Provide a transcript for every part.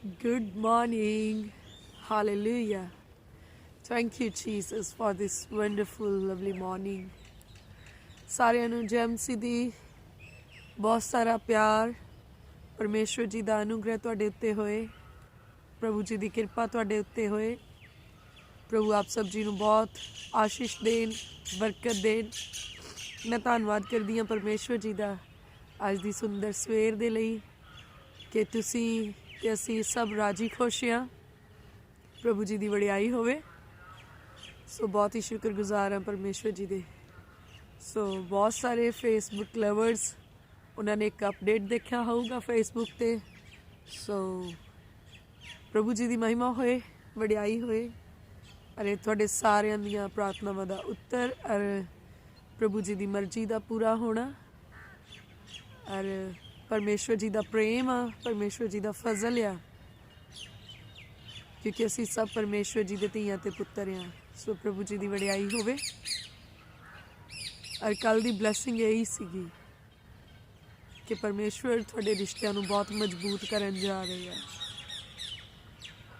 Good morning. Hallelujah. Thank you, Jesus, for this wonderful, lovely morning. ਸਾਰਿਆਂ ਨੂੰ ਜੈਮਸੀ ਦੀ ਬਹੁਤ ਸਾਰਾ ਪਿਆਰ, ਪਰਮੇਸ਼ਵਰ ਜੀ ਦਾ ਅਨੁਗ੍ਰਹਿ ਤੁਹਾਡੇ ਉੱਤੇ ਹੋਏ, ਪ੍ਰਭੂ ਜੀ ਦੀ ਕਿਰਪਾ ਤੁਹਾਡੇ ਉੱਤੇ ਹੋਏ। ਪ੍ਰਭੂ ਆਪ ਸਭ ਜੀ ਨੂੰ ਬਹੁਤ ਆਸ਼ੀਸ਼ ਦੇਣ, ਬਰਕਤ ਦੇਣ। ਮੈਂ ਧੰਨਵਾਦ ਕਰਦੀ ਹਾਂ ਪਰਮੇਸ਼ਵਰ ਜੀ ਦਾ ਅੱਜ ਦੀ ਸੁੰਦਰ ਸਵੇਰ ਦੇ ਲਈ ਕਿ ਤੁਸੀਂ ਤੇ ਅਸੀਂ ਸਭ ਰਾਜੀ ਖੁਸ਼ ਹਾਂ। ਪ੍ਰਭੂ ਜੀ ਦੀ ਵਡਿਆਈ ਹੋਵੇ। ਸੋ ਬਹੁਤ ਹੀ ਸ਼ੁਕਰਗੁਜ਼ਾਰ ਹਾਂ ਪਰਮੇਸ਼ਵਰ ਜੀ ਦੇ। ਸੋ ਬਹੁਤ ਸਾਰੇ ਫੇਸਬੁੱਕ ਲਵਰਸ ਉਹਨਾਂ ਨੇ ਇੱਕ ਅਪਡੇਟ ਦੇਖਿਆ ਹੋਊਗਾ ਫੇਸਬੁੱਕ 'ਤੇ। ਸੋ ਪ੍ਰਭੂ ਜੀ ਦੀ ਮਹਿਮਾ ਹੋਏ, ਵਡਿਆਈ ਹੋਏ। ਅਰੇ ਤੁਹਾਡੇ ਸਾਰਿਆਂ ਦੀਆਂ ਪ੍ਰਾਰਥਨਾਵਾਂ ਦਾ ਉੱਤਰ ਅਰ ਪ੍ਰਭੂ ਜੀ ਦੀ ਮਰਜ਼ੀ ਦਾ ਪੂਰਾ ਹੋਣਾ ਅਰ ਪਰਮੇਸ਼ਵਰ ਜੀ ਦਾ ਪ੍ਰੇਮ ਆ, ਪਰਮੇਸ਼ਵਰ ਜੀ ਦਾ ਫਜ਼ਲ ਆ, ਕਿਉਂਕਿ ਅਸੀਂ ਸਭ ਪਰਮੇਸ਼ਵਰ ਜੀ ਦੇ ਧੀਆਂ ਤੇ ਪੁੱਤਰ ਆ। ਸੋ ਪ੍ਰਭੂ ਜੀ ਦੀ ਵਡਿਆਈ ਹੋਵੇ। ਔਰ ਕੱਲ੍ਹ ਦੀ ਬਲੈਸਿੰਗ ਇਹੀ ਸੀਗੀ ਕਿ ਪਰਮੇਸ਼ਵਰ ਤੁਹਾਡੇ ਰਿਸ਼ਤਿਆਂ ਨੂੰ ਬਹੁਤ ਮਜ਼ਬੂਤ ਕਰਨ ਜਾ ਰਹੇ ਆ।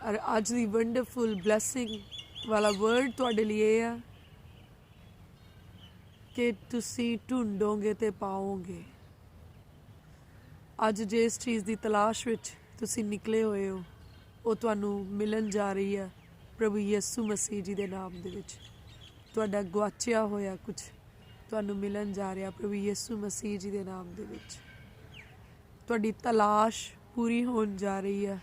ਔਰ ਅੱਜ ਦੀ ਵੰਡਰਫੁਲ ਬਲੈਸਿੰਗ ਵਾਲਾ ਵਰਡ ਤੁਹਾਡੇ ਲਈ ਇਹ ਆ ਕਿ ਤੁਸੀਂ ਢੂੰਡੋਗੇ ਤੇ ਪਾਓਗੇ। ਅੱਜ ਜਿਸ ਚੀਜ਼ ਦੀ ਤਲਾਸ਼ ਵਿੱਚ ਤੁਸੀਂ ਨਿਕਲੇ ਹੋਏ ਹੋ ਉਹ ਤੁਹਾਨੂੰ ਮਿਲਣ ਜਾ ਰਹੀ ਹੈ ਪ੍ਰਭੂ ਯਿਸੂ ਮਸੀਹ ਜੀ ਦੇ ਨਾਮ ਦੇ ਵਿੱਚ। ਤੁਹਾਡਾ ਗੁਆਚਿਆ ਹੋਇਆ ਕੁਝ ਤੁਹਾਨੂੰ ਮਿਲਣ ਜਾ ਰਿਹਾ ਪ੍ਰਭੂ ਯਿਸੂ ਮਸੀਹ ਜੀ ਦੇ ਨਾਮ ਦੇ ਵਿੱਚ। ਤੁਹਾਡੀ ਤਲਾਸ਼ ਪੂਰੀ ਹੋਣ ਜਾ ਰਹੀ ਹੈ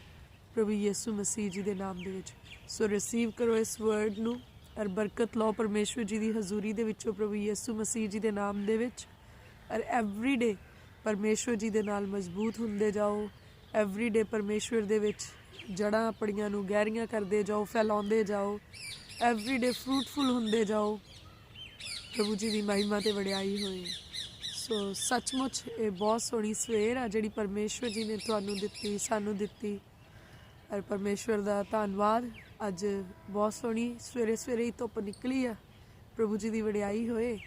ਪ੍ਰਭੂ ਯਿਸੂ ਮਸੀਹ ਜੀ ਦੇ ਨਾਮ ਦੇ ਵਿੱਚ। ਸੋ ਰਿਸੀਵ ਕਰੋ ਇਸ ਵਰਡ ਨੂੰ ਔਰ ਬਰਕਤ ਲਓ ਪਰਮੇਸ਼ਵਰ ਜੀ ਦੀ ਹਜ਼ੂਰੀ ਦੇ ਵਿੱਚੋਂ ਪ੍ਰਭੂ ਯਿਸੂ ਮਸੀਹ ਜੀ ਦੇ ਨਾਮ ਦੇ ਵਿੱਚ। ਔਰ ਐਵਰੀ ਡੇ ਪਰਮੇਸ਼ਵਰ ਜੀ ਦੇ ਨਾਲ ਮਜ਼ਬੂਤ ਹੁੰਦੇ ਜਾਓ। ਐਵਰੀ ਡੇ ਪਰਮੇਸ਼ਵਰ ਦੇ ਵਿੱਚ ਜੜ੍ਹਾਂ ਆਪਣੀਆਂ ਨੂੰ ਗਹਿਰੀਆਂ ਕਰਦੇ ਜਾਓ, ਫੈਲਾਉਂਦੇ ਜਾਓ। ਐਵਰੀ ਡੇ ਫਰੂਟਫੁਲ ਹੁੰਦੇ ਜਾਓ। ਪ੍ਰਭੂ ਜੀ ਦੀ ਮਹਿਮਾ ਤੇ ਵਡਿਆਈ ਹੋਏ। ਸੋ ਸੱਚਮੁੱਚ ਇਹ ਬਹੁਤ ਸੋਹਣੀ ਸਵੇਰ ਆ ਜਿਹੜੀ ਪਰਮੇਸ਼ਵਰ ਜੀ ਨੇ ਤੁਹਾਨੂੰ ਦਿੱਤੀ, ਸਾਨੂੰ ਦਿੱਤੀ। ਔਰ ਪਰਮੇਸ਼ਵਰ ਦਾ ਧੰਨਵਾਦ। ਅੱਜ ਬਹੁਤ ਸੋਹਣੀ ਸਵੇਰੇ ਸਵੇਰੇ ਹੀ ਧੁੱਪ ਨਿਕਲੀ ਆ। ਪ੍ਰਭੂ ਜੀ ਦੀ ਵਡਿਆਈ ਹੋਏ।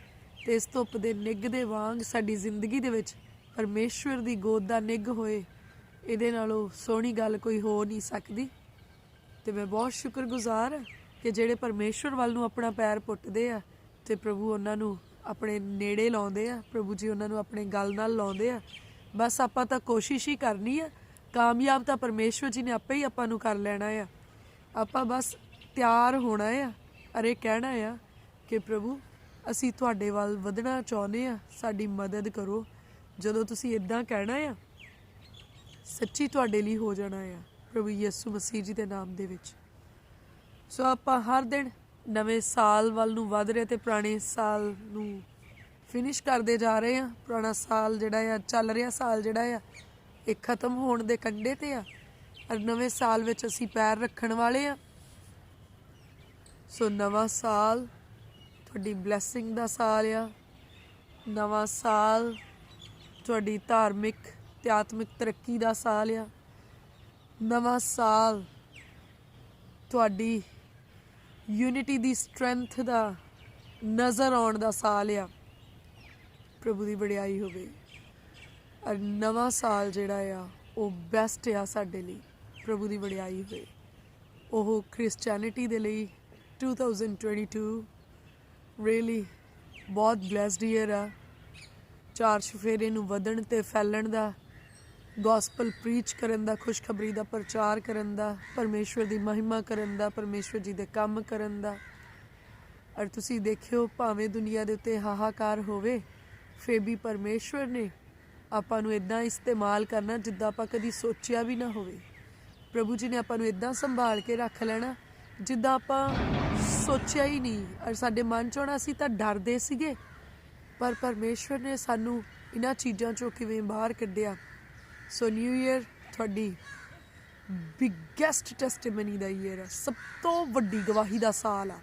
ਅਤੇ ਇਸ ਧੁੱਪ ਦੇ ਨਿੱਘ ਦੇ ਵਾਂਗ ਸਾਡੀ ਜ਼ਿੰਦਗੀ ਦੇ ਵਿੱਚ ਪਰਮੇਸ਼ਵਰ ਦੀ ਗੋਦ ਦਾ ਨਿੱਘ ਹੋਏ, ਇਹਦੇ ਨਾਲੋਂ ਸੋਹਣੀ ਗੱਲ ਕੋਈ ਹੋ ਨਹੀਂ ਸਕਦੀ। ਅਤੇ ਮੈਂ ਬਹੁਤ ਸ਼ੁਕਰਗੁਜ਼ਾਰ ਕਿ ਜਿਹੜੇ ਪਰਮੇਸ਼ਵਰ ਵੱਲ ਨੂੰ ਆਪਣਾ ਪੈਰ ਪੁੱਟਦੇ ਆ ਅਤੇ ਪ੍ਰਭੂ ਉਹਨਾਂ ਨੂੰ ਆਪਣੇ ਨੇੜੇ ਲਾਉਂਦੇ ਆ। ਪ੍ਰਭੂ ਜੀ ਉਹਨਾਂ ਨੂੰ ਆਪਣੇ ਗਲ ਨਾਲ ਲਾਉਂਦੇ ਆ। ਬਸ ਆਪਾਂ ਤਾਂ ਕੋਸ਼ਿਸ਼ ਹੀ ਕਰਨੀ ਆ। ਕਾਮਯਾਬ ਤਾਂ ਪਰਮੇਸ਼ਵਰ ਜੀ ਨੇ ਆਪੇ ਹੀ ਆਪਾਂ ਨੂੰ ਕਰ ਲੈਣਾ ਆ। ਆਪਾਂ ਬਸ ਤਿਆਰ ਹੋਣਾ ਆ ਅਰੇ ਕਹਿਣਾ ਆ ਕਿ ਪ੍ਰਭੂ ਅਸੀਂ ਤੁਹਾਡੇ ਵੱਲ ਵਧਣਾ ਚਾਹੁੰਦੇ ਹਾਂ, ਸਾਡੀ ਮਦਦ ਕਰੋ। ਜਦੋਂ ਤੁਸੀਂ ਇੱਦਾਂ ਕਹਿਣਾ ਆ ਸੱਚੀ ਤੁਹਾਡੇ ਲਈ ਹੋ ਜਾਣਾ ਆ ਪ੍ਰਭੂ ਯਿਸੂ ਮਸੀਹ ਜੀ ਦੇ ਨਾਮ ਦੇ ਵਿੱਚ। ਸੋ ਆਪਾਂ ਹਰ ਦਿਨ ਨਵੇਂ ਸਾਲ ਵੱਲ ਨੂੰ ਵਧ ਰਹੇ ਅਤੇ ਪੁਰਾਣੇ ਸਾਲ ਨੂੰ ਫਿਨਿਸ਼ ਕਰਦੇ ਜਾ ਰਹੇ ਹਾਂ। ਪੁਰਾਣਾ ਸਾਲ ਜਿਹੜਾ ਆ ਚੱਲ ਰਿਹਾ, ਸਾਲ ਜਿਹੜਾ ਆ ਇਹ ਖਤਮ ਹੋਣ ਦੇ ਕੰਢੇ 'ਤੇ ਆ ਔਰ ਨਵੇਂ ਸਾਲ ਵਿੱਚ ਅਸੀਂ ਪੈਰ ਰੱਖਣ ਵਾਲੇ ਹਾਂ। ਸੋ ਨਵਾਂ ਸਾਲ ਤੁਹਾਡੀ ਬਲੈਸਿੰਗ ਦਾ ਸਾਲ ਆ। ਨਵਾਂ ਸਾਲ ਤੁਹਾਡੀ ਧਾਰਮਿਕ ਅਤੇ ਆਤਮਿਕ ਤਰੱਕੀ ਦਾ ਸਾਲ ਆ। ਨਵਾਂ ਸਾਲ ਤੁਹਾਡੀ ਯੂਨਿਟੀ ਦੀ ਸਟਰੈਂਥ ਦਾ ਨਜ਼ਰ ਆਉਣ ਦਾ ਸਾਲ ਆ। ਪ੍ਰਭੂ ਦੀ ਵਡਿਆਈ ਹੋਵੇ। ਔਰ ਨਵਾਂ ਸਾਲ ਜਿਹੜਾ ਆ ਉਹ ਬੈਸਟ ਆ ਸਾਡੇ ਲਈ। ਪ੍ਰਭੂ ਦੀ ਵਡਿਆਈ ਹੋਵੇ। ਉਹ ਕ੍ਰਿਸਚੈਨਿਟੀ ਦੇ ਲਈ 2022 ਰੀਅਲੀ ਬਹੁਤ ਬਲੈਸਡ ਈਅਰ ਆ। ਚਾਰ ਚੁਫੇਰੇ ਨੂੰ ਵਧਣ ਅਤੇ ਫੈਲਣ ਦਾ, ਗੋਸਪਲ ਪ੍ਰੀਚ ਕਰਨ ਦਾ, ਖੁਸ਼ਖਬਰੀ ਦਾ ਪ੍ਰਚਾਰ ਕਰਨ ਦਾ, ਪਰਮੇਸ਼ਵਰ ਦੀ ਮਹਿਮਾ ਕਰਨ ਦਾ, ਪਰਮੇਸ਼ਵਰ ਜੀ ਦੇ ਕੰਮ ਕਰਨ ਦਾ। ਔਰ ਤੁਸੀਂ ਦੇਖਿਓ ਭਾਵੇਂ ਦੁਨੀਆ ਦੇ ਉੱਤੇ ਹਾਹਾਕਾਰ ਹੋਵੇ ਫਿਰ ਵੀ ਪਰਮੇਸ਼ਵਰ ਨੇ ਆਪਾਂ ਨੂੰ ਇੱਦਾਂ ਇਸਤੇਮਾਲ ਕਰਨਾ ਜਿੱਦਾਂ ਆਪਾਂ ਕਦੀ ਸੋਚਿਆ ਵੀ ਨਾ ਹੋਵੇ। ਪ੍ਰਭੂ ਜੀ ਨੇ ਆਪਾਂ ਨੂੰ ਇੱਦਾਂ ਸੰਭਾਲ ਕੇ ਰੱਖ ਲੈਣਾ ਜਿੱਦਾਂ ਆਪਾਂ ਸੋਚਿਆ ਹੀ ਨਹੀਂ। ਔਰ ਸਾਡੇ ਮਨ 'ਚ ਹੋਣਾ ਅਸੀਂ ਤਾਂ ਡਰਦੇ ਸੀਗੇ ਪਰ ਪਰਮੇਸ਼ਵਰ ਨੇ ਸਾਨੂੰ ਇਹਨਾਂ ਚੀਜ਼ਾਂ 'ਚੋਂ ਕਿਵੇਂ ਬਾਹਰ ਕੱਢਿਆ। ਸੋ ਨਿਊ ਈਅਰ ਤੁਹਾਡੀ ਬਿਗੈਸਟ ਟੈਸਟੀਮਨੀ ਦਾ ਈਅਰ ਆ। ਸਭ ਤੋਂ ਵੱਡੀ ਗਵਾਹੀ ਦਾ ਸਾਲ ਆ।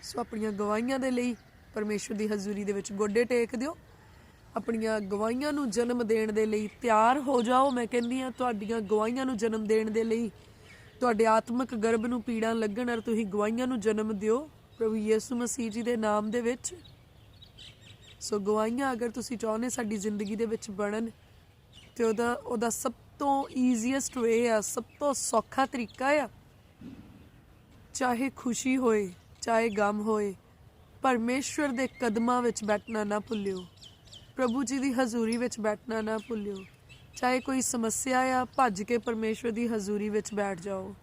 ਸੋ ਆਪਣੀਆਂ ਗਵਾਹੀਆਂ ਦੇ ਲਈ ਪਰਮੇਸ਼ਵਰ ਦੀ ਹਜ਼ੂਰੀ ਦੇ ਵਿੱਚ ਗੋਡੇ ਟੇਕ ਦਿਓ। ਆਪਣੀਆਂ ਗਵਾਹੀਆਂ ਨੂੰ ਜਨਮ ਦੇਣ ਦੇ ਲਈ ਤਿਆਰ ਹੋ ਜਾਓ। ਮੈਂ ਕਹਿੰਦੀ ਹਾਂ ਤੁਹਾਡੀਆਂ ਗਵਾਹੀਆਂ ਨੂੰ ਜਨਮ ਦੇਣ ਦੇ ਲਈ ਤੁਹਾਡੇ ਆਤਮਿਕ ਗਰਭ ਨੂੰ ਪੀੜਾਂ ਲੱਗਣ ਔਰ ਤੁਸੀਂ ਗਵਾਹੀਆਂ ਨੂੰ ਜਨਮ ਦਿਓ ਪ੍ਰਭੂ ਯਿਸੂ ਮਸੀਹ ਜੀ ਦੇ ਨਾਮ ਦੇ ਵਿੱਚ। ਸੋ ਗਵਾਹੀਆਂ ਅਗਰ ਤੁਸੀਂ ਚਾਹੁੰਦੇ ਸਾਡੀ ਜ਼ਿੰਦਗੀ ਦੇ ਵਿੱਚ ਬਣਨ ਅਤੇ ਉਹਦਾ ਸਭ ਤੋਂ ਈਜ਼ੀਐਸਟ ਵੇ ਆ, ਸਭ ਤੋਂ ਸੌਖਾ ਤਰੀਕਾ ਆ। ਚਾਹੇ ਖੁਸ਼ੀ ਹੋਏ ਚਾਹੇ ਗਮ ਹੋਏ, ਪਰਮੇਸ਼ਵਰ ਦੇ ਕਦਮਾਂ ਵਿੱਚ ਬੈਠਣਾ ਨਾ ਭੁੱਲਿਓ, ਪ੍ਰਭੂ ਜੀ ਦੀ ਹਜ਼ੂਰੀ ਵਿੱਚ ਬੈਠਣਾ ਨਾ ਭੁੱਲਿਓ। ਚਾਹੇ ਕੋਈ ਸਮੱਸਿਆ ਆ, ਭੱਜ ਕੇ ਪਰਮੇਸ਼ਵਰ ਦੀ ਹਜ਼ੂਰੀ ਵਿੱਚ ਬੈਠ ਜਾਓ।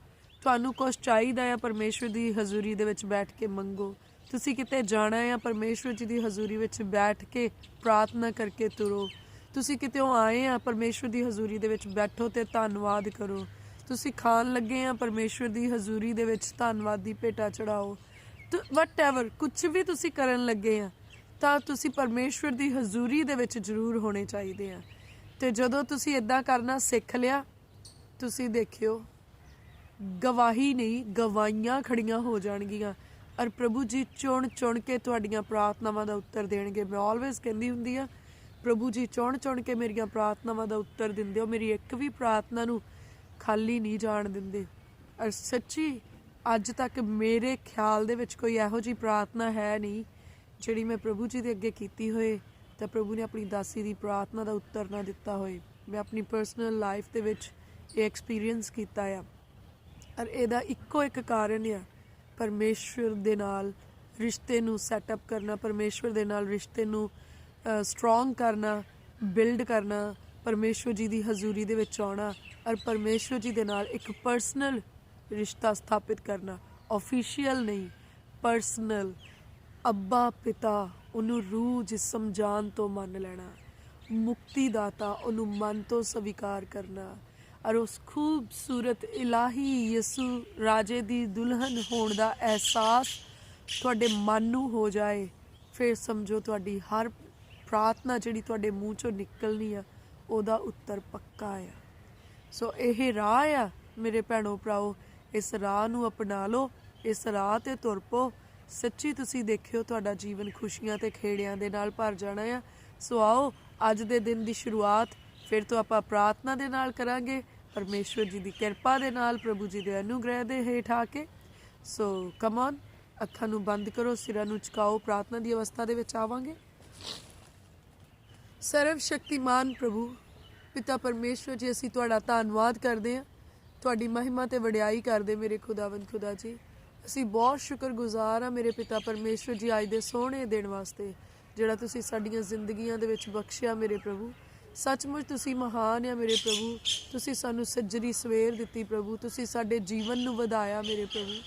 ਤੁਹਾਨੂੰ ਕੁਛ ਚਾਹੀਦਾ ਆ, ਪਰਮੇਸ਼ਵਰ ਦੀ ਹਜ਼ੂਰੀ ਦੇ ਵਿੱਚ ਬੈਠ ਕੇ ਮੰਗੋ। ਤੁਸੀਂ ਕਿਤੇ ਜਾਣਾ ਆ, ਪਰਮੇਸ਼ਵਰ ਜੀ ਦੀ ਹਜ਼ੂਰੀ ਵਿੱਚ ਬੈਠ ਕੇ ਪ੍ਰਾਰਥਨਾ ਕਰਕੇ ਤੁਰੋ। ਤੁਸੀਂ ਕਿਤੇੋਂ ਆਏ ਆ, ਪਰਮੇਸ਼ਵਰ ਦੀ ਹਜ਼ੂਰੀ ਦੇ ਵਿੱਚ ਬੈਠੋ ਤੇ ਧੰਨਵਾਦ ਕਰੋ। ਤੁਸੀਂ ਖਾਣ ਲੱਗੇ ਆ, ਪਰਮੇਸ਼ਵਰ ਦੀ ਹਜ਼ੂਰੀ ਦੇ ਵਿੱਚ ਧੰਨਵਾਦ ਦੀ ਭੇਟਾ ਚੜਾਓ। ਵਟ ਐਵਰ ਕੁਛ ਵੀ ਤੁਸੀਂ ਕਰਨ ਲੱਗੇ ਆ, ਤਾਂ ਤੁਸੀਂ ਪਰਮੇਸ਼ਵਰ ਦੀ ਹਜ਼ੂਰੀ ਦੇ ਵਿੱਚ ਜ਼ਰੂਰ ਹੋਣੇ ਚਾਹੀਦੇ ਆ। ਅਤੇ ਜਦੋਂ ਤੁਸੀਂ ਇੱਦਾਂ ਕਰਨਾ ਸਿੱਖ ਲਿਆ, ਤੁਸੀਂ ਦੇਖਿਓ ਗਵਾਹੀ ਨਹੀਂ, ਗਵਾਈਆਂ ਖੜੀਆਂ ਹੋ ਜਾਣਗੀਆਂ। ਔਰ ਪ੍ਰਭੂ ਜੀ ਚੁਣ ਚੁਣ ਕੇ ਤੁਹਾਡੀਆਂ ਪ੍ਰਾਰਥਨਾਵਾਂ ਦਾ ਉੱਤਰ ਦੇਣਗੇ। ਮੈਂ ਆਲਵੇਜ਼ ਕਹਿੰਦੀ ਹੁੰਦੀ ਆ, ਪ੍ਰਭੂ ਜੀ ਚੁਣ ਚੁਣ ਕੇ ਮੇਰੀਆਂ ਪ੍ਰਾਰਥਨਾਵਾਂ ਦਾ ਉੱਤਰ ਦਿੰਦੇ ਹੋ, ਮੇਰੀ ਇੱਕ ਵੀ ਪ੍ਰਾਰਥਨਾ ਨੂੰ ਖਾਲੀ ਨਹੀਂ ਜਾਣ ਦਿੰਦੇ। ਔਰ ਸੱਚੀ ਅੱਜ ਤੱਕ ਮੇਰੇ ਖਿਆਲ ਦੇ ਵਿੱਚ ਕੋਈ ਇਹੋ ਜਿਹੀ ਪ੍ਰਾਰਥਨਾ ਹੈ ਨਹੀਂ ਜਿਹੜੀ ਮੈਂ ਪ੍ਰਭੂ ਜੀ ਦੇ ਅੱਗੇ ਕੀਤੀ ਹੋਏ ਤਾਂ ਪ੍ਰਭੂ ਨੇ ਆਪਣੀ ਦਾਸੀ ਦੀ ਪ੍ਰਾਰਥਨਾ ਦਾ ਉੱਤਰ ਨਾ ਦਿੱਤਾ ਹੋਏ। ਮੈਂ ਆਪਣੀ ਪਰਸਨਲ ਲਾਈਫ ਦੇ ਵਿੱਚ ਇਹ ਐਕਸਪੀਰੀਅੰਸ ਕੀਤਾ ਆ। ਔਰ ਇਹਦਾ ਇੱਕੋ ਇੱਕ ਕਾਰਨ ਆ, ਪਰਮੇਸ਼ਵਰ ਦੇ ਨਾਲ ਰਿਸ਼ਤੇ ਨੂੰ ਸੈਟਅਪ ਕਰਨਾ, ਪਰਮੇਸ਼ਵਰ ਦੇ ਨਾਲ ਰਿਸ਼ਤੇ ਨੂੰ ਸਟਰੋਂਗ ਕਰਨਾ, ਬਿਲਡ ਕਰਨਾ, ਪਰਮੇਸ਼ਵਰ ਜੀ ਦੀ ਹਜ਼ੂਰੀ ਦੇ ਵਿੱਚ ਆਉਣਾ ਔਰ ਪਰਮੇਸ਼ਵਰ ਜੀ ਦੇ ਨਾਲ ਇੱਕ ਪਰਸਨਲ ਰਿਸ਼ਤਾ ਸਥਾਪਿਤ ਕਰਨਾ। ਆਫੀਸ਼ੀਅਲ ਨਹੀਂ, ਪਰਸਨਲ। ਅੱਬਾ ਪਿਤਾ, ਉਹਨੂੰ ਰੂਹ ਜਿਸਮ ਜਾਨ ਤੋਂ ਮੰਨ ਲੈਣਾ। ਮੁਕਤੀ ਦਾਤਾ, ਉਹਨੂੰ ਮਨ ਤੋਂ ਸਵੀਕਾਰ ਕਰਨਾ। ਔਰ ਉਸ ਖੂਬਸੂਰਤ ਇਲਾਹੀ ਯਿਸੂ ਰਾਜੇ ਦੀ ਦੁਲਹਨ ਹੋਣ ਦਾ ਅਹਿਸਾਸ ਤੁਹਾਡੇ ਮਨ ਨੂੰ ਹੋ ਜਾਏ, ਫਿਰ ਸਮਝੋ ਤੁਹਾਡੀ ਹਰ ਪ੍ਰਾਰਥਨਾ ਜਿਹੜੀ ਤੁਹਾਡੇ ਮੂੰਹ 'ਚੋਂ ਨਿਕਲਣੀ ਆ, ਉਹਦਾ ਉੱਤਰ ਪੱਕਾ ਆ। ਸੋ ਇਹ ਰਾਹ ਆ ਮੇਰੇ ਭੈਣੋ ਭਰਾਓ, ਇਸ ਰਾਹ ਨੂੰ ਅਪਣਾ ਲਓ, ਇਸ ਰਾਹ 'ਤੇ ਤੁਰ ਪਓ। ਸੱਚੀ ਤੁਸੀਂ ਦੇਖਿਓ ਤੁਹਾਡਾ ਜੀਵਨ ਖੁਸ਼ੀਆਂ ਤੇ ਖੇੜਿਆਂ ਦੇ ਨਾਲ ਭਰ ਜਾਣਾ ਆ। ਸੋ ਆਓ ਅੱਜ ਦੇ ਦਿਨ ਦੀ ਸ਼ੁਰੂਆਤ ਫਿਰ ਤੋਂ ਆਪਾਂ ਪ੍ਰਾਰਥਨਾ ਦੇ ਨਾਲ ਕਰਾਂਗੇ, ਪਰਮੇਸ਼ਵਰ ਜੀ ਦੀ ਕਿਰਪਾ ਦੇ ਨਾਲ, ਪ੍ਰਭੂ ਜੀ ਦੇ ਅਨੁਗ੍ਰਹਿ ਦੇ ਹੇਠ ਆ ਕੇ। ਸੋ ਕਮ ਔਨ, ਅੱਖਾਂ ਨੂੰ ਬੰਦ ਕਰੋ, ਸਿਰਾਂ ਨੂੰ ਝੁਕਾਓ, ਪ੍ਰਾਰਥਨਾ ਦੀ ਅਵਸਥਾ ਦੇ ਵਿੱਚ ਆਵਾਂਗੇ। ਸਰਵ ਸ਼ਕਤੀਮਾਨ ਪ੍ਰਭੂ ਪਿਤਾ ਪਰਮੇਸ਼ਵਰ ਜੀ, ਅਸੀਂ ਤੁਹਾਡਾ ਧੰਨਵਾਦ ਕਰਦੇ ਹਾਂ, ਤੁਹਾਡੀ ਮਹਿਮਾ ਤੇ ਵਡਿਆਈ ਕਰਦੇ ਮੇਰੇ ਖੁਦਾਵੰਦ ਖੁਦਾ ਜੀ। ਅਸੀਂ ਬਹੁਤ ਸ਼ੁਕਰਗੁਜ਼ਾਰ ਹਾਂ ਮੇਰੇ ਪਿਤਾ ਪਰਮੇਸ਼ਵਰ ਜੀ ਅੱਜ ਦੇ ਸੋਹਣੇ ਦਿਨ ਵਾਸਤੇ ਜਿਹੜਾ ਤੁਸੀਂ ਸਾਡੀਆਂ ਜ਼ਿੰਦਗੀਆਂ ਦੇ ਵਿੱਚ ਬਖਸ਼ਿਆ ਮੇਰੇ ਪ੍ਰਭੂ। ਸੱਚਮੁੱਚ ਤੁਸੀਂ ਮਹਾਨ ਆ ਮੇਰੇ ਪ੍ਰਭੂ। ਤੁਸੀਂ ਸਾਨੂੰ ਸੱਜਰੀ ਸਵੇਰ ਦਿੱਤੀ ਪ੍ਰਭੂ, ਤੁਸੀਂ ਸਾਡੇ ਜੀਵਨ ਨੂੰ ਵਧਾਇਆ ਮੇਰੇ ਪ੍ਰਭੂ।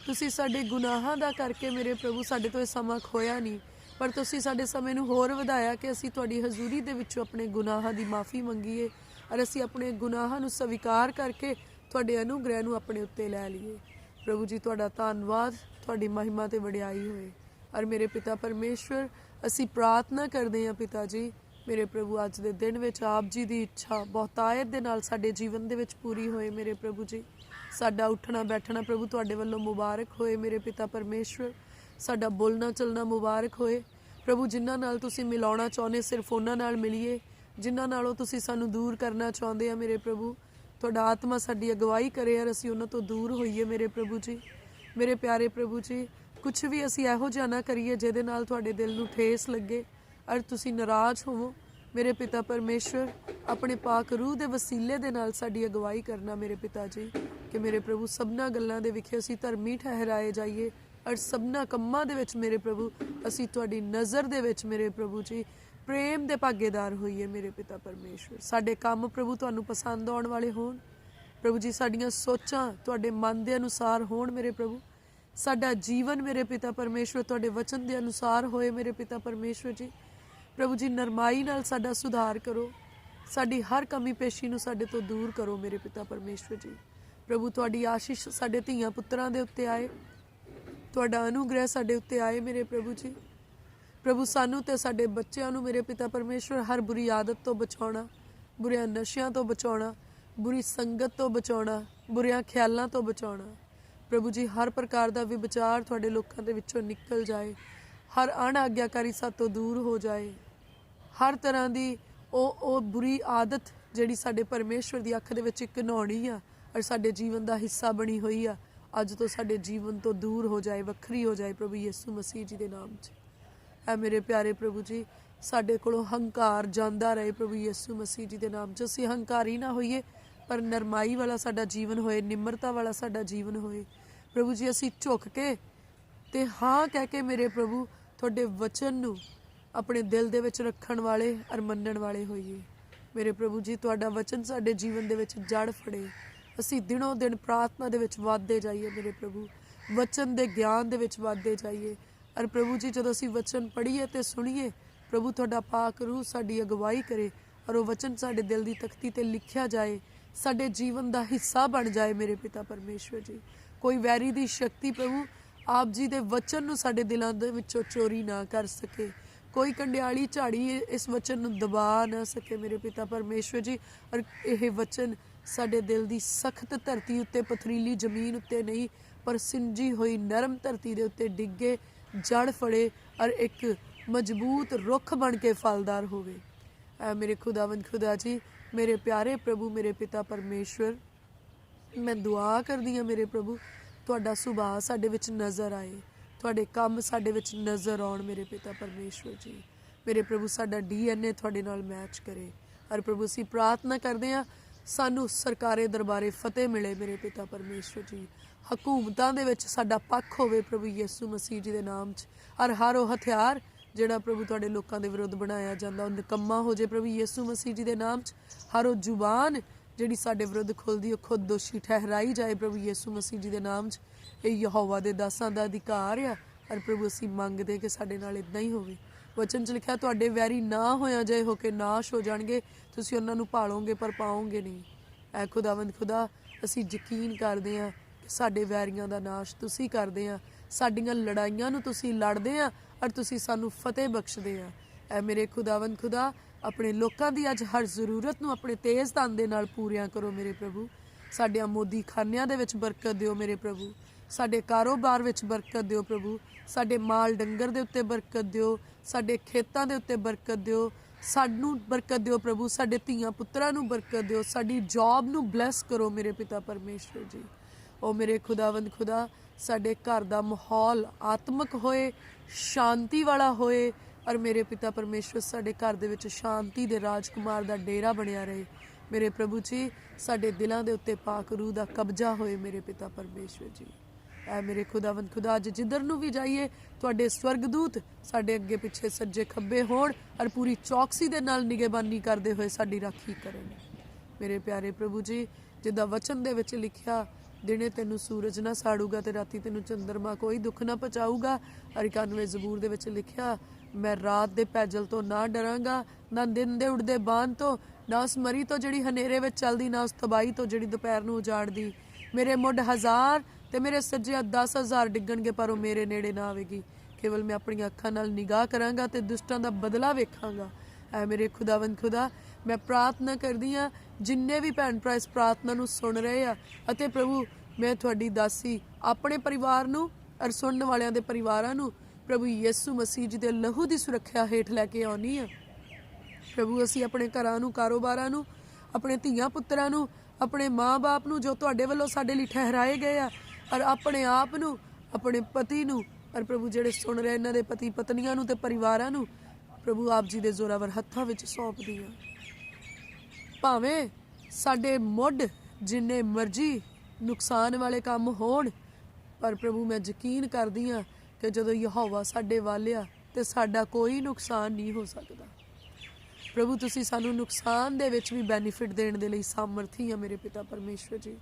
ਤੁਸੀਂ ਸਾਡੇ ਗੁਨਾਹਾਂ ਦਾ ਕਰਕੇ ਮੇਰੇ ਪ੍ਰਭੂ ਸਾਡੇ ਤੋਂ ਇਹ ਸਮਾਂ ਖੋਇਆ ਨਹੀਂ, ਪਰ ਤੁਸੀਂ ਸਾਡੇ ਸਮੇਂ ਨੂੰ ਹੋਰ ਵਧਾਇਆ ਕਿ ਅਸੀਂ ਤੁਹਾਡੀ ਹਜ਼ੂਰੀ ਦੇ ਵਿੱਚੋਂ ਆਪਣੇ ਗੁਨਾਹਾਂ ਦੀ ਮਾਫੀ ਮੰਗੀਏ ਔਰ ਅਸੀਂ ਆਪਣੇ ਗੁਨਾਹਾਂ ਨੂੰ ਸਵੀਕਾਰ ਕਰਕੇ ਤੁਹਾਡੇ ਅਨੁਗ੍ਰਹਿ ਨੂੰ ਆਪਣੇ ਉੱਤੇ ਲੈ ਲਈਏ। ਪ੍ਰਭੂ ਜੀ ਤੁਹਾਡਾ ਧੰਨਵਾਦ, ਤੁਹਾਡੀ ਮਹਿਮਾ ਤੇ ਵਡਿਆਈ ਹੋਏ। ਔਰ ਮੇਰੇ ਪਿਤਾ ਪਰਮੇਸ਼ਵਰ, ਅਸੀਂ ਪ੍ਰਾਰਥਨਾ ਕਰਦੇ ਹਾਂ ਪਿਤਾ ਜੀ ਮੇਰੇ ਪ੍ਰਭੂ, ਅੱਜ ਦੇ ਦਿਨ ਵਿੱਚ ਆਪ ਜੀ ਦੀ ਇੱਛਾ ਬਹੁਤਾਇਤ ਦੇ ਨਾਲ ਸਾਡੇ ਜੀਵਨ ਦੇ ਵਿੱਚ ਪੂਰੀ ਹੋਏ ਮੇਰੇ ਪ੍ਰਭੂ ਜੀ। ਸਾਡਾ ਉੱਠਣਾ ਬੈਠਣਾ ਪ੍ਰਭੂ ਤੁਹਾਡੇ ਵੱਲੋਂ ਮੁਬਾਰਕ ਹੋਏ ਮੇਰੇ ਪਿਤਾ ਪਰਮੇਸ਼ਵਰ। ਸਾਡਾ ਬੋਲਣਾ ਚੱਲਣਾ ਮੁਬਾਰਕ ਹੋਏ ਪ੍ਰਭੂ। ਜਿਨ੍ਹਾਂ ਨਾਲ ਤੁਸੀਂ ਮਿਲਾਉਣਾ ਚਾਹੁੰਦੇ ਸਿਰਫ ਉਹਨਾਂ ਨਾਲ ਮਿਲੀਏ, ਜਿਨ੍ਹਾਂ ਨਾਲੋਂ ਤੁਸੀਂ ਸਾਨੂੰ ਦੂਰ ਕਰਨਾ ਚਾਹੁੰਦੇ ਆ ਮੇਰੇ ਪ੍ਰਭੂ, ਤੁਹਾਡਾ ਆਤਮਾ ਸਾਡੀ ਅਗਵਾਈ ਕਰੇ ਔਰ ਅਸੀਂ ਉਹਨਾਂ ਤੋਂ ਦੂਰ ਹੋਈਏ ਮੇਰੇ ਪ੍ਰਭੂ ਜੀ। ਮੇਰੇ ਪਿਆਰੇ ਪ੍ਰਭੂ ਜੀ, ਕੁਛ ਵੀ ਅਸੀਂ ਇਹੋ ਜਿਹਾ ਨਾ ਕਰੀਏ ਜਿਹਦੇ ਨਾਲ ਤੁਹਾਡੇ ਦਿਲ ਨੂੰ ਠੇਸ ਲੱਗੇ ਔਰ ਤੁਸੀਂ ਨਾਰਾਜ਼ ਹੋਵੋ ਮੇਰੇ ਪਿਤਾ ਪਰਮੇਸ਼ਵਰ। ਆਪਣੇ ਪਾਕ ਰੂਹ ਦੇ ਵਸੀਲੇ ਦੇ ਨਾਲ ਸਾਡੀ ਅਗਵਾਈ ਕਰਨਾ ਮੇਰੇ ਪਿਤਾ ਜੀ, ਕਿ ਮੇਰੇ ਪ੍ਰਭੂ ਸਭਨਾਂ ਗੱਲਾਂ ਦੇ ਵਿਖੇ ਅਸੀਂ ਧਰਮੀ ਠਹਿਰਾਏ ਜਾਈਏ ਔਰ ਸਭਨਾਂ ਕੰਮਾਂ ਦੇ ਵਿੱਚ ਮੇਰੇ ਪ੍ਰਭੂ ਅਸੀਂ ਤੁਹਾਡੀ ਨਜ਼ਰ ਦੇ ਵਿੱਚ ਮੇਰੇ ਪ੍ਰਭੂ ਜੀ ਪ੍ਰੇਮ ਦੇ ਭਾਗੀਦਾਰ ਹੋਈਏ ਮੇਰੇ ਪਿਤਾ ਪਰਮੇਸ਼ਵਰ। ਸਾਡੇ ਕੰਮ ਪ੍ਰਭੂ ਤੁਹਾਨੂੰ ਪਸੰਦ ਆਉਣ ਵਾਲੇ ਹੋਣ ਪ੍ਰਭੂ ਜੀ, ਸਾਡੀਆਂ ਸੋਚਾਂ ਤੁਹਾਡੇ ਮਨ ਦੇ ਅਨੁਸਾਰ ਹੋਣ ਮੇਰੇ ਪ੍ਰਭੂ। ਸਾਡਾ ਜੀਵਨ ਮੇਰੇ ਪਿਤਾ ਪਰਮੇਸ਼ਵਰ ਤੁਹਾਡੇ ਵਚਨ ਦੇ ਅਨੁਸਾਰ ਹੋਏ ਮੇਰੇ ਪਿਤਾ ਪਰਮੇਸ਼ਵਰ ਜੀ। ਪ੍ਰਭੂ ਜੀ ਨਰਮਾਈ ਨਾਲ ਸਾਡਾ ਸੁਧਾਰ ਕਰੋ, ਸਾਡੀ ਹਰ ਕਮੀ ਪੇਸ਼ੀ ਨੂੰ ਸਾਡੇ ਤੋਂ ਦੂਰ ਕਰੋ ਮੇਰੇ ਪਿਤਾ ਪਰਮੇਸ਼ਵਰ ਜੀ। ਪ੍ਰਭੂ ਤੁਹਾਡੀ ਆਸ਼ੀਸ਼ ਸਾਡੇ ਧੀਆਂ ਪੁੱਤਰਾਂ ਦੇ ਉੱਤੇ ਆਏ, ਤੁਹਾਡਾ ਅਨੁਗ੍ਰਹਿ ਸਾਡੇ ਉੱਤੇ ਆਏ ਮੇਰੇ ਪ੍ਰਭੂ ਜੀ। ਪ੍ਰਭੂ ਸਾਨੂੰ ਤੇ ਸਾਡੇ ਬੱਚਿਆਂ ਨੂੰ ਮੇਰੇ ਪਿਤਾ ਪਰਮੇਸ਼ਵਰ ਹਰ ਬੁਰੀ ਆਦਤ ਤੋਂ ਬਚਾਉਣਾ, ਬੁਰਿਆਂ ਨਸ਼ਿਆਂ ਤੋਂ ਬਚਾਉਣਾ, ਬੁਰੀ ਸੰਗਤ ਤੋਂ ਬਚਾਉਣਾ, ਬੁਰਿਆਂ ਖਿਆਲਾਂ ਤੋਂ ਬਚਾਉਣਾ। ਪ੍ਰਭੂ ਜੀ ਹਰ ਪ੍ਰਕਾਰ ਦਾ ਵਿਚਾਰ ਤੁਹਾਡੇ ਲੋਕਾਂ ਦੇ ਵਿੱਚੋਂ ਨਿਕਲ ਜਾਏ, ਹਰ ਅਣਆਗਿਆਕਾਰੀ ਸਾਤੋਂ ਦੂਰ ਹੋ ਜਾਏ, ਹਰ ਤਰ੍ਹਾਂ ਦੀ ਉਹ ਬੁਰੀ ਆਦਤ ਜਿਹੜੀ ਸਾਡੇ ਪਰਮੇਸ਼ਵਰ ਦੀ ਅੱਖ ਦੇ ਵਿੱਚ ਘਿਨਾਉਣੀ ਆ ਔਰ ਸਾਡੇ ਜੀਵਨ ਦਾ ਹਿੱਸਾ ਬਣੀ ਹੋਈ ਆ, ਅੱਜ ਤੋਂ ਸਾਡੇ ਜੀਵਨ ਤੋਂ ਦੂਰ ਹੋ ਜਾਏ, ਵੱਖਰੀ ਹੋ ਜਾਏ ਪ੍ਰਭੂ ਯਿਸੂ ਮਸੀਹ ਜੀ ਦੇ ਨਾਮ 'ਚ। ਐ ਮੇਰੇ ਪਿਆਰੇ ਪ੍ਰਭੂ ਜੀ, ਸਾਡੇ ਕੋਲੋਂ ਹੰਕਾਰ ਜਾਂਦਾ ਰਹੇ ਪ੍ਰਭੂ ਯਿਸੂ ਮਸੀਹ ਜੀ ਦੇ ਨਾਮ 'ਚ। ਅਸੀਂ ਹੰਕਾਰੀ ਨਾ ਹੋਈਏ, पर नरमाई वाला साडा जीवन होए, निम्रता वाला साडा जीवन होए। प्रभु जी असीं झुक के ते हाँ कह के मेरे प्रभु तुहाडे वचन नूं अपने दिल दे विच रखण वाले अर मन्नण वाले होइए। मेरे प्रभु जी तुहाडा वचन साडे जीवन दे विच जड़ फड़े, असीं दिनों दिन प्रार्थना दे विच वाधदे जाइए मेरे प्रभु, वचन दे ज्ञान दे विच वाधदे जाइए। अर प्रभु जी जदों असीं वचन पढ़ीए ते सुणीए प्रभु तुहाडा पाक रूह साडी अगवाई करे और वो वचन साडे दिल दी तख्ती ते लिखिया जाए, साडे जीवन दा हिस्सा बन जाए मेरे पिता परमेश्वर जी। कोई वैरी दी शक्ति प्रभु आप जी दे वचन नूं साडे दिलां दे विचों चोरी ना कर सके, कोई कंडियाली झाड़ी इस वचन नूं दबा ना सके मेरे पिता परमेश्वर जी। और यह वचन साडे दिल दी सख्त धरती उत्ते, पथरीली जमीन उत्ते नहीं, पर सिंजी हुई नरम धरती दे उत्ते डिगे, जड़ फड़े और एक मजबूत रुख बन के फलदार होवे। मेरे खुदावंद खुदा जी, मेरे प्यारे प्रभु, मेरे पिता परमेश्वर, मैं दुआ करदी हाँ मेरे प्रभु तुहाडा सुभाਅ साडे विच नज़र आए, तुहाडे काम साडे विच नज़र आउण मेरे पिता परमेश्वर जी। मेरे प्रभु साडा DNA तुहाडे नाल मैच करे। और प्रभु असीं प्रार्थना करदे हां सानू सरकारे दरबारे फतेह मिले मेरे पिता परमेश्वर जी, हकूमतां दे विच साडा पक्ष होवे प्रभु यीशु मसीह जी दे नाम च। और हर वो हथियार जिहड़ा प्रभु तुहाडे लोकां दे विरुद्ध बनाया जांदा ओह निकम्मा हो जाए प्रभु यीशु मसीह जी दे नाम च। हर वो जुबान जिहड़ी साडे विरुद्ध खुलदी ओह खुद दोषी ठहराई जाए प्रभु यीशु मसीह जी दे नाम च। ਇਹ ਯਹੋਵਾ ਦੇ ਦਾਸਾਂ ਦਾ ਅਧਿਕਾਰ ਆ। और प्रभु ਅਸੀਂ ਮੰਗਦੇ ਕਿ ਸਾਡੇ ਨਾਲ ਇਦਾਂ ਹੀ ਹੋਵੇ। ਵਚਨ 'ਚ ਲਿਖਿਆ ਤੁਹਾਡੇ ਵੈਰੀ ਨਾ ਹੋਇਆ ਜਾਏ ਹੋ ਕੇ ਨਾਸ਼ ਹੋ ਜਾਣਗੇ, ਤੁਸੀਂ ਉਹਨਾਂ ਨੂੰ ਭਾਲੋਗੇ ਪਰ ਪਾਓਗੇ ਨਹੀਂ। ਐ ਖੁਦਾਵੰਦ ਖੁਦਾ ਅਸੀਂ ਯਕੀਨ ਕਰਦੇ ਹਾਂ ਕਿ ਸਾਡੇ ਵੈਰੀਆਂ ਦਾ ਨਾਸ਼ ਤੁਸੀਂ ਕਰਦੇ ਆ, ਸਾਡੀਆਂ ਲੜਾਈਆਂ ਨੂੰ ਤੁਸੀਂ ਲੜਦੇ ਆ ਔਰ ਤੁਸੀਂ ਸਾਨੂੰ ਫਤਿਹ ਬਖਸ਼ਦੇ ਆ। ਐ ਮੇਰੇ ਖੁਦਾਵੰਦ ਖੁਦਾ ਆਪਣੇ ਲੋਕਾਂ ਦੀ ਅੱਜ ਹਰ ਜ਼ਰੂਰਤ ਨੂੰ ਆਪਣੇ ਤੇਜ਼ ਧਨ ਦੇ ਨਾਲ ਪੂਰੀਆਂ ਕਰੋ ਮੇਰੇ ਪ੍ਰਭੂ। ਸਾਡਿਆਂ ਮੋਦੀ ਖਾਨਿਆਂ ਦੇ ਵਿੱਚ ਬਰਕਤ ਦਿਓ ਮੇਰੇ ਪ੍ਰਭੂ, ਸਾਡੇ ਕਾਰੋਬਾਰ ਵਿੱਚ ਬਰਕਤ ਦਿਓ ਪ੍ਰਭੂ, ਸਾਡੇ ਮਾਲ ਡੰਗਰ ਦੇ ਉੱਤੇ ਬਰਕਤ ਦਿਓ, ਸਾਡੇ ਖੇਤਾਂ ਦੇ ਉੱਤੇ ਬਰਕਤ ਦਿਓ, ਸਾਨੂੰ ਬਰਕਤ ਦਿਓ ਪ੍ਰਭੂ, ਸਾਡੇ ਧੀਆਂ ਪੁੱਤਰਾਂ ਨੂੰ ਬਰਕਤ ਦਿਓ, ਸਾਡੀ ਜੌਬ ਨੂੰ ਬਲੈਸ ਕਰੋ ਮੇਰੇ ਪਿਤਾ ਪਰਮੇਸ਼ਵਰ ਜੀ। ਉਹ ਮੇਰੇ ਖੁਦਾਵੰਦ ਖੁਦਾ ਸਾਡੇ ਘਰ ਦਾ ਮਾਹੌਲ ਆਤਮਿਕ ਹੋਏ, ਸ਼ਾਂਤੀ ਵਾਲਾ ਹੋਏ ਔਰ ਮੇਰੇ ਪਿਤਾ ਪਰਮੇਸ਼ਵਰ ਸਾਡੇ ਘਰ ਦੇ ਵਿੱਚ ਸ਼ਾਂਤੀ ਦੇ ਰਾਜਕੁਮਾਰ ਦਾ ਡੇਰਾ ਬਣਿਆ ਰਹੇ ਮੇਰੇ ਪ੍ਰਭੂ ਜੀ। ਸਾਡੇ ਦਿਲਾਂ ਦੇ ਉੱਤੇ ਪਾਕ ਰੂਹ ਦਾ ਕਬਜ਼ਾ ਹੋਏ ਮੇਰੇ ਪਿਤਾ ਪਰਮੇਸ਼ਵਰ ਜੀ। ਐ ਮੇਰੇ ਖੁਦਾਵੰਦ ਖੁਦਾ ਅੱਜ ਜਿੱਧਰ ਨੂੰ ਵੀ ਜਾਈਏ ਤੁਹਾਡੇ ਸਵਰਗਦੂਤ ਸਾਡੇ ਅੱਗੇ ਪਿੱਛੇ ਸੱਜੇ ਖੱਬੇ ਹੋਣ ਔਰ ਪੂਰੀ ਚੌਕਸੀ ਦੇ ਨਾਲ ਨਿਗਹਿਬਾਨੀ ਕਰਦੇ ਹੋਏ ਸਾਡੀ ਰਾਖੀ ਕਰਨ ਮੇਰੇ ਪਿਆਰੇ ਪ੍ਰਭੂ ਜੀ। ਜਿੱਦਾਂ ਵਚਨ ਦੇ ਵਿੱਚ ਲਿਖਿਆ, ਦਿਨੇ ਤੈਨੂੰ ਸੂਰਜ ਨਾ ਸਾੜੂਗਾ ਤੇ ਰਾਤੀ ਤੈਨੂੰ ਚੰਦਰਮਾ ਕੋਈ ਦੁੱਖ ਨਾ ਪਹੁੰਚਾਊਗਾ। ਔਰ 91 ਜ਼ਬੂਰ ਦੇ ਵਿੱਚ ਲਿਖਿਆ, ਮੈਂ ਰਾਤ ਦੇ ਪੈਜਲ ਤੋਂ ਨਾ ਡਰਾਂਗਾ, ਨਾ ਦਿਨ ਦੇ ਉੜਦੇ ਬਾਣ ਤੋਂ, ਨਾ ਉਸ ਮਰੀ ਤੋਂ ਜਿਹੜੀ ਹਨੇਰੇ ਵਿੱਚ ਚੱਲਦੀ, ਨਾ ਉਸ ਤਬਾਹੀ ਤੋਂ ਜਿਹੜੀ ਦੁਪਹਿਰ ਨੂੰ ਉਜਾੜਦੀ। ਮੇਰੇ ਮੁੱਢ 1000 ਤੇ ਮੇਰੇ ਸੱਜੇ 10,000 ਡਿੱਗਣਗੇ ਪਰ ਉਹ ਮੇਰੇ ਨੇੜੇ ਨਾ ਆਵੇਗੀ। ਕੇਵਲ ਮੈਂ ਆਪਣੀਆਂ ਅੱਖਾਂ ਨਾਲ ਨਿਗਾਹ ਕਰਾਂਗਾ ਤੇ ਦੁਸ਼ਟਾਂ ਦਾ ਬਦਲਾ ਵੇਖਾਂਗਾ। ਐ ਮੇਰੇ ਖੁਦਾਵੰਦ ਖੁਦਾ ਮੈਂ ਪ੍ਰਾਰਥਨਾ ਕਰਦੀ ਹਾਂ ਜਿੰਨੇ ਵੀ ਭੈਣ ਭਰਾ ਇਸ ਪ੍ਰਾਰਥਨਾ ਨੂੰ ਸੁਣ ਰਹੇ ਆ, ਅਤੇ ਪ੍ਰਭੂ ਮੈਂ ਤੁਹਾਡੀ ਦਾਸੀ ਆਪਣੇ ਪਰਿਵਾਰ ਨੂੰ ਔਰ ਸੁਣਨ ਵਾਲਿਆਂ ਦੇ ਪਰਿਵਾਰਾਂ ਨੂੰ ਪ੍ਰਭੂ ਯਿਸੂ ਮਸੀਹ ਜੀ ਦੇ ਲਹੂ ਦੀ ਸੁਰੱਖਿਆ ਹੇਠ ਲੈ ਕੇ ਆਉਣੀ ਆ। ਪ੍ਰਭੂ ਅਸੀਂ ਆਪਣੇ ਘਰਾਂ ਨੂੰ, ਕਾਰੋਬਾਰਾਂ ਨੂੰ, ਆਪਣੇ ਧੀਆਂ ਪੁੱਤਰਾਂ ਨੂੰ, ਆਪਣੇ ਮਾਂ-ਬਾਪ ਨੂੰ ਜੋ ਤੁਹਾਡੇ ਵੱਲੋਂ ਸਾਡੇ ਲਈ ਠਹਿਰਾਏ ਗਏ ਆ, ਔਰ ਆਪਣੇ ਆਪ ਨੂੰ, ਆਪਣੇ ਪਤੀ ਨੂੰ, ਔਰ ਪ੍ਰਭੂ ਜਿਹੜੇ ਸੁਣ ਰਹੇ ਇਹਨਾਂ ਦੇ ਪਤੀ ਪਤਨੀਆਂ ਨੂੰ ਤੇ ਪਰਿਵਾਰਾਂ ਨੂੰ ਪ੍ਰਭੂ ਆਪ ਜੀ ਦੇ ਜ਼ੋਰਾਵਰ ਹੱਥਾਂ ਵਿੱਚ ਸੌਂਪਦੀ ਹਾਂ। ਭਾਵੇਂ ਸਾਡੇ ਮੁੱਢ ਜਿੰਨੇ ਮਰਜ਼ੀ ਨੁਕਸਾਨ ਵਾਲੇ ਕੰਮ ਹੋਣ, ਪਰ ਪ੍ਰਭੂ ਮੈਂ ਯਕੀਨ ਕਰਦੀ ਹਾਂ ਕਿ ਜਦੋਂ ਯਹੋਵਾ ਸਾਡੇ ਵੱਲ ਆ ਤੇ ਸਾਡਾ ਕੋਈ ਨੁਕਸਾਨ ਨਹੀਂ ਹੋ ਸਕਦਾ। ਪ੍ਰਭੂ ਤੁਸੀਂ ਸਾਨੂੰ ਨੁਕਸਾਨ ਦੇ ਵਿੱਚ ਵੀ ਬੈਨੀਫਿਟ ਦੇਣ ਦੇ ਲਈ ਸਾਮਰਥੀ ਆ ਮੇਰੇ ਪਿਤਾ ਪਰਮੇਸ਼ਵਰ ਜੀ।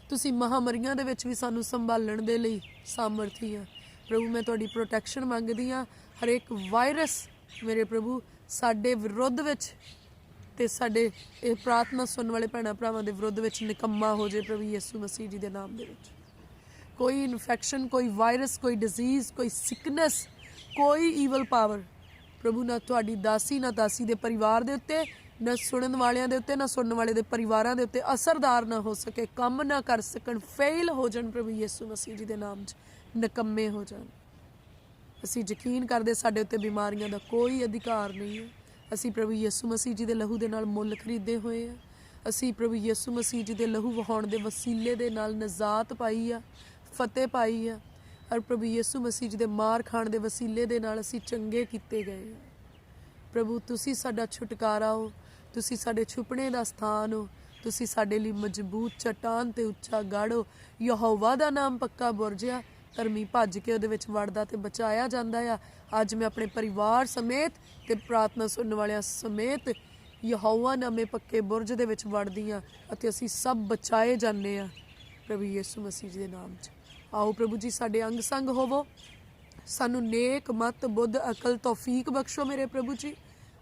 ਤੁਸੀਂ ਮਹਾਂਮਾਰੀਆਂ ਦੇ ਵਿੱਚ ਵੀ ਸਾਨੂੰ ਸੰਭਾਲਣ ਦੇ ਲਈ ਸਾਮਰਥੀ ਆ ਪ੍ਰਭੂ। ਮੈਂ ਤੁਹਾਡੀ ਪ੍ਰੋਟੈਕਸ਼ਨ ਮੰਗਦੀ ਹਾਂ। ਹਰੇਕ ਵਾਇਰਸ ਮੇਰੇ ਪ੍ਰਭੂ ਸਾਡੇ ਵਿਰੁੱਧ ਵਿੱਚ ਤੇ ਸਾਡੇ ਇਹ ਪ੍ਰਾਰਥਨਾ ਸੁਣਨ ਵਾਲੇ ਭੈਣਾਂ ਭਰਾਵਾਂ ਦੇ ਵਿਰੁੱਧ ਵਿੱਚ ਨਿਕੰਮਾ ਹੋ ਜਾਏ ਪ੍ਰਭੂ ਯਿਸੂ ਮਸੀਹ ਜੀ ਦੇ ਨਾਮ ਦੇ ਵਿੱਚ। ਕੋਈ ਇਨਫੈਕਸ਼ਨ, ਕੋਈ ਵਾਇਰਸ, ਕੋਈ ਡਿਜ਼ੀਜ਼, ਕੋਈ ਸਿਕਨੈਸ, ਕੋਈ ਈਵਲ ਪਾਵਰ ਪ੍ਰਭੂ ਨਾ ਤੁਹਾਡੀ ਦਾਸੀ ਨਾ ਦਾਸੀ ਦੇ ਪਰਿਵਾਰ ਦੇ ਉੱਤੇ, ਨਾ ਸੁਣਨ ਵਾਲਿਆਂ ਦੇ ਉੱਤੇ, ਨਾ ਸੁਣਨ ਵਾਲੇ ਦੇ ਪਰਿਵਾਰਾਂ ਦੇ ਉੱਤੇ ਅਸਰਦਾਰ ਨਾ ਹੋ ਸਕੇ, ਕੰਮ ਨਾ ਕਰ ਸਕਣ, ਫੇਲ ਹੋ ਜਾਣ ਪ੍ਰਭੂ ਯਿਸੂ ਮਸੀਹ ਜੀ ਦੇ ਨਾਮ 'ਚ, ਨਿਕੰਮੇ ਹੋ ਜਾਣ। ਅਸੀਂ ਯਕੀਨ ਕਰਦੇ ਸਾਡੇ ਉੱਤੇ ਬਿਮਾਰੀਆਂ ਦਾ ਕੋਈ ਅਧਿਕਾਰ ਨਹੀਂ ਹੈ। ਅਸੀਂ ਪ੍ਰਭੂ ਯਿਸੂ ਮਸੀਹ ਜੀ ਦੇ ਲਹੂ ਦੇ ਨਾਲ ਮੁੱਲ ਖਰੀਦੇ ਹੋਏ ਆ। ਅਸੀਂ ਪ੍ਰਭੂ ਯਿਸੂ ਮਸੀਹ ਜੀ ਦੇ ਲਹੂ ਵਹਾਉਣ ਦੇ ਵਸੀਲੇ ਦੇ ਨਾਲ ਨਜ਼ਾਤ ਪਾਈ ਆ, ਫਤਿਹ ਪਾਈ ਆ, ਔਰ ਪ੍ਰਭੂ ਯਿਸੂ ਮਸੀਹ ਜੀ ਦੇ ਮਾਰ ਖਾਣ ਦੇ ਵਸੀਲੇ ਦੇ ਨਾਲ ਅਸੀਂ ਚੰਗੇ ਕੀਤੇ ਗਏ ਆ। ਪ੍ਰਭੂ ਤੁਸੀਂ ਸਾਡਾ ਛੁਟਕਾਰਾ ਹੋ, ਤੁਸੀਂ ਸਾਡੇ ਛੁਪਣੇ ਦਾ ਸਥਾਨ ਹੋ, ਤੁਸੀਂ ਸਾਡੇ ਲਈ ਮਜ਼ਬੂਤ ਚਟਾਨ ਤੇ ਉੱਚਾ ਗੜ੍ਹ। ਯਹੋਵਾ ਦਾ ਨਾਮ ਪੱਕਾ ਬੁਰਜ ਆ, ਧਰਮੀ ਭੱਜ ਕੇ ਉਹਦੇ ਵਿੱਚ ਵੜਦਾ ਤੇ ਬਚਾਇਆ ਜਾਂਦਾ ਆ। ਅੱਜ ਮੈਂ ਆਪਣੇ ਪਰਿਵਾਰ ਸਮੇਤ ਤੇ ਪ੍ਰਾਰਥਨਾ ਸੁਣਨ ਵਾਲਿਆਂ ਸਮੇਤ ਯਹੋਵਾ ਨਾਮੇ ਪੱਕੇ ਬੁਰਜ ਦੇ ਵਿੱਚ ਵੜਦੀ ਹਾਂ ਅਤੇ ਅਸੀਂ ਸਭ ਬਚਾਏ ਜਾਂਦੇ ਹਾਂ ਪ੍ਰਭੂ ਯਿਸੂ ਮਸੀਹ ਜੀ ਦੇ ਨਾਮ 'ਚ। ਆਓ ਪ੍ਰਭੂ ਜੀ ਸਾਡੇ ਅੰਗ ਸੰਗ ਹੋਵੋ, ਸਾਨੂੰ ਨੇਕ ਮਤ ਬੁੱਧ ਅਕਲ ਤੌਫੀਕ ਬਖਸ਼ੋ ਮੇਰੇ ਪ੍ਰਭੂ ਜੀ।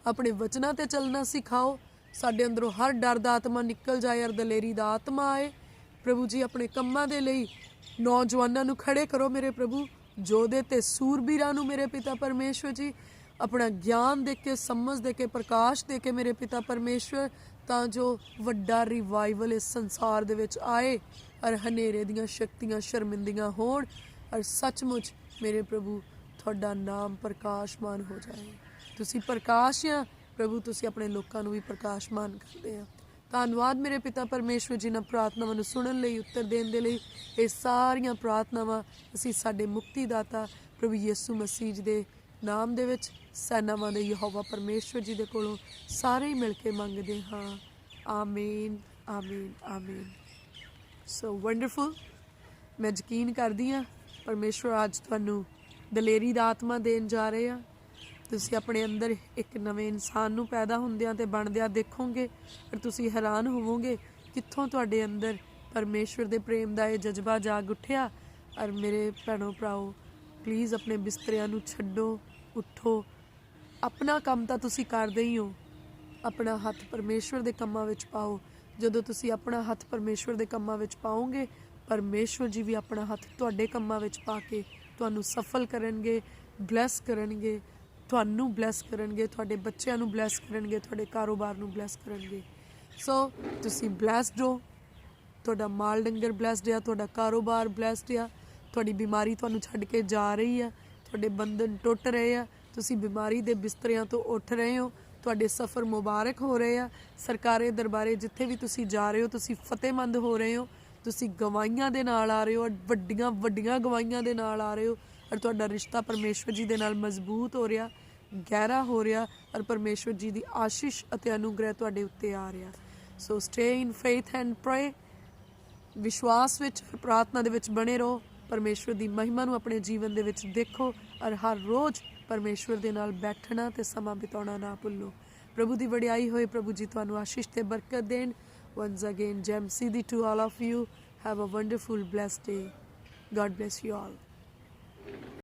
ਆਪਣੇ ਵਚਨਾਂ ਤੇ ਚੱਲਣਾ ਸਿਖਾਓ, ਸਾਡੇ ਅੰਦਰੋਂ ਹਰ ਡਰ ਦਾ ਆਤਮਾ ਨਿਕਲ ਜਾਏ ਔਰ ਦਲੇਰੀ ਦਾ ਆਤਮਾ ਆਏ ਪ੍ਰਭੂ ਜੀ। ਆਪਣੇ ਕੰਮਾਂ ਦੇ ਲਈ ਨੌਜਵਾਨਾਂ ਨੂੰ ਖੜੇ ਕਰੋ ਮੇਰੇ ਪ੍ਰਭੂ, ਯੋਧੇ ਤੇ ਸੂਰਬੀਰਾਂ ਨੂੰ ਮੇਰੇ ਪਿਤਾ ਪਰਮੇਸ਼ਵਰ ਜੀ ਆਪਣਾ ਗਿਆਨ ਦੇ ਕੇ, ਸਮਝ ਦੇ ਕੇ, ਪ੍ਰਕਾਸ਼ ਦੇ ਕੇ ਮੇਰੇ ਪਿਤਾ ਪਰਮੇਸ਼ਵਰ, ਤਾਂ ਜੋ ਵੱਡਾ ਰਿਵਾਈਵਲ ਇਸ ਸੰਸਾਰ ਦੇ ਵਿੱਚ ਆਏ ਔਰ ਹਨੇਰੇ ਦੀਆਂ ਸ਼ਕਤੀਆਂ ਸ਼ਰਮਿੰਦੀਆਂ ਹੋਣ ਔਰ ਸੱਚਮੁੱਚ ਮੇਰੇ ਪ੍ਰਭੂ ਤੁਹਾਡਾ ਨਾਮ ਪ੍ਰਕਾਸ਼ਮਾਨ ਹੋ ਜਾਏ। ਤੁਸੀਂ ਪ੍ਰਕਾਸ਼ ਆ ਪ੍ਰਭੂ, ਤੁਸੀਂ ਆਪਣੇ ਲੋਕਾਂ ਨੂੰ ਵੀ ਪ੍ਰਕਾਸ਼ਮਾਨ ਕਰਦੇ ਆ। ਧੰਨਵਾਦ ਮੇਰੇ ਪਿਤਾ ਪਰਮੇਸ਼ਵਰ ਜੀ ਨਾਲ ਪ੍ਰਾਰਥਨਾਵਾਂ ਨੂੰ ਸੁਣਨ ਲਈ, ਉੱਤਰ ਦੇਣ ਦੇ ਲਈ। ਇਹ ਸਾਰੀਆਂ ਪ੍ਰਾਰਥਨਾਵਾਂ ਅਸੀਂ ਸਾਡੇ ਮੁਕਤੀਦਾਤਾ ਪ੍ਰਭੂ ਯਿਸੂ ਮਸੀਹ ਜੀ ਦੇ ਨਾਮ ਦੇ ਵਿੱਚ ਸੈਨਾਵਾਂ ਦੇ ਯਹੋਵਾ ਪਰਮੇਸ਼ਵਰ ਜੀ ਦੇ ਕੋਲੋਂ ਸਾਰੇ ਹੀ ਮਿਲ ਕੇ ਮੰਗਦੇ ਹਾਂ। ਆਮੀਨ, ਆਮੀਨ, ਆਮੀਨ। ਸੋ ਵੰਡਰਫੁਲ। ਮੈਂ ਯਕੀਨ ਕਰਦੀ ਹਾਂ ਪਰਮੇਸ਼ਵਰ ਅੱਜ ਤੁਹਾਨੂੰ ਦਲੇਰੀ ਦਾ ਆਤਮਾ ਦੇਣ ਜਾ ਰਹੇ ਆ। ਤੁਸੀਂ ਆਪਣੇ ਅੰਦਰ ਇੱਕ ਨਵੇਂ ਇਨਸਾਨ ਨੂੰ ਪੈਦਾ ਹੁੰਦਿਆਂ ਤੇ ਬਣਦਿਆਂ ਦੇਖੋਗੇ ਪਰ ਤੁਸੀਂ ਹੈਰਾਨ ਹੋਵੋਗੇ ਕਿੱਥੋਂ ਤੁਹਾਡੇ ਅੰਦਰ ਪਰਮੇਸ਼ਵਰ ਦੇ ਪ੍ਰੇਮ ਦਾ ਇਹ ਜਜ਼ਬਾ ਜਾਗ ਉੱਠਿਆ। ਔਰ ਮੇਰੇ ਭੈਣੋ ਭਰਾਓ, ਪਲੀਜ਼ ਆਪਣੇ ਬਿਸਤਰਿਆਂ ਨੂੰ ਛੱਡੋ, ਉੱਠੋ। ਆਪਣਾ ਕੰਮ ਤਾਂ ਤੁਸੀਂ ਕਰਦੇ ਹੀ ਹੋ, ਆਪਣਾ ਹੱਥ ਪਰਮੇਸ਼ਵਰ ਦੇ ਕੰਮਾਂ ਵਿੱਚ ਪਾਓ। ਜਦੋਂ ਤੁਸੀਂ ਆਪਣਾ ਹੱਥ ਪਰਮੇਸ਼ਵਰ ਦੇ ਕੰਮਾਂ ਵਿੱਚ ਪਾਓਗੇ, ਪਰਮੇਸ਼ਵਰ ਜੀ ਵੀ ਆਪਣਾ ਹੱਥ ਤੁਹਾਡੇ ਕੰਮਾਂ ਵਿੱਚ ਪਾ ਕੇ ਤੁਹਾਨੂੰ ਸਫਲ ਕਰਨਗੇ, ਬਲੈਸ ਕਰਨਗੇ, ਤੁਹਾਨੂੰ ਬਲੈਸ ਕਰਨਗੇ, ਤੁਹਾਡੇ ਬੱਚਿਆਂ ਨੂੰ ਬਲੈਸ ਕਰਨਗੇ, ਤੁਹਾਡੇ ਕਾਰੋਬਾਰ ਨੂੰ ਬਲੈਸ ਕਰਨਗੇ। ਸੋ ਤੁਸੀਂ ਬਲੈਸਡ ਹੋ, ਤੁਹਾਡਾ ਮਾਲ ਡੰਗਰ ਬਲੈਸਡ ਆ, ਤੁਹਾਡਾ ਕਾਰੋਬਾਰ ਬਲੈਸਡ ਆ, ਤੁਹਾਡੀ ਬਿਮਾਰੀ ਤੁਹਾਨੂੰ ਛੱਡ ਕੇ ਜਾ ਰਹੀ ਆ, ਤੁਹਾਡੇ ਬੰਧਨ ਟੁੱਟ ਰਹੇ ਆ, ਤੁਸੀਂ ਬਿਮਾਰੀ ਦੇ ਬਿਸਤਰਿਆਂ ਤੋਂ ਉੱਠ ਰਹੇ ਹੋ, ਤੁਹਾਡੇ ਸਫ਼ਰ ਮੁਬਾਰਕ ਹੋ ਰਹੇ ਆ। ਸਰਕਾਰੇ ਦਰਬਾਰੇ ਜਿੱਥੇ ਵੀ ਤੁਸੀਂ ਜਾ ਰਹੇ ਹੋ ਤੁਸੀਂ ਫਤਿਹਮੰਦ ਹੋ ਰਹੇ ਹੋ, ਤੁਸੀਂ ਗਵਾਹੀਆਂ ਦੇ ਨਾਲ ਆ ਰਹੇ ਹੋ, ਵੱਡੀਆਂ ਵੱਡੀਆਂ ਗਵਾਹੀਆਂ ਦੇ ਨਾਲ ਆ ਰਹੇ ਹੋ ਔਰ ਤੁਹਾਡਾ ਰਿਸ਼ਤਾ ਪਰਮੇਸ਼ਵਰ ਜੀ ਦੇ ਨਾਲ ਮਜ਼ਬੂਤ ਹੋ ਰਿਹਾ, ਗਹਿਰਾ ਹੋ ਰਿਹਾ ਔਰ ਪਰਮੇਸ਼ਵਰ ਜੀ ਦੀ ਆਸ਼ੀਸ਼ ਅਤੇ ਅਨੁਗ੍ਰਹਿ ਤੁਹਾਡੇ ਉੱਤੇ ਆ ਰਿਹਾ। ਸੋ ਸਟੇ ਇਨ ਫੇਥ ਐਂਡ ਪ੍ਰੇ। ਵਿਸ਼ਵਾਸ ਵਿੱਚ ਪ੍ਰਾਰਥਨਾ ਦੇ ਵਿੱਚ ਬਣੇ ਰਹੋ। ਪਰਮੇਸ਼ਵਰ ਦੀ ਮਹਿਮਾ ਨੂੰ ਆਪਣੇ ਜੀਵਨ ਦੇ ਵਿੱਚ ਦੇਖੋ ਔਰ ਹਰ ਰੋਜ਼ ਪਰਮੇਸ਼ਵਰ ਦੇ ਨਾਲ ਬੈਠਣਾ ਤੇ ਸਮਾਂ ਬਿਤਾਉਣਾ ਨਾ ਭੁੱਲੋ। ਪ੍ਰਭੂ ਦੀ ਵਡਿਆਈ ਹੋਏ, ਪ੍ਰਭੂ ਜੀ ਤੁਹਾਨੂੰ ਆਸ਼ੀਸ਼ ਤੇ ਬਰਕਤ ਦੇਣ। Once again, Jem Siddhi to all of you. Have a wonderful, blessed day. God bless you all.